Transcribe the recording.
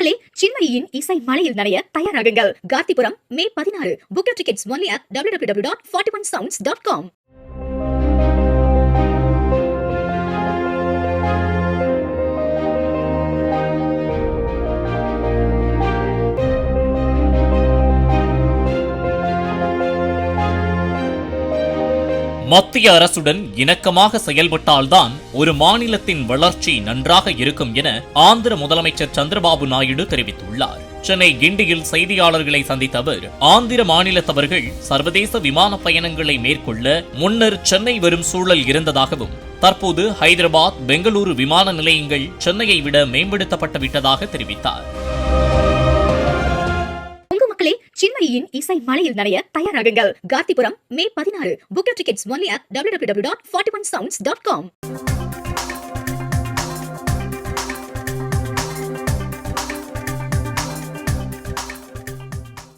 மக்களே, சின்மயியின் இசை மலையில் நனைய தயாராகுங்கள். கார்த்திபுரம் May 16. Book your tickets only at www.41sounds.com. மத்திய அரசுடன் இணக்கமாக செயல்பட்டால்தான் ஒரு மாநிலத்தின் வளர்ச்சி நன்றாக இருக்கும் என ஆந்திர முதலமைச்சர் சந்திரபாபு நாயுடு தெரிவித்துள்ளார். சென்னை கிண்டியில் செய்தியாளர்களை சந்தித்த அவர், ஆந்திர மாநிலத்தவர்கள் சர்வதேச விமான பயணங்களை மேற்கொள்ள முன்னர் சென்னை வரும் சூழல் இருந்ததாகவும், தற்போது ஹைதராபாத், பெங்களூரு விமான நிலையங்கள் சென்னையை விட மேம்படுத்தப்பட்டு விட்டதாக தெரிவித்தார். மக்களே, சின்மயியின் இசை மலையில் நனைய தயாராகுங்கள். கார்த்திபுரம் May 16. Book your tickets only at www.41sounds.com.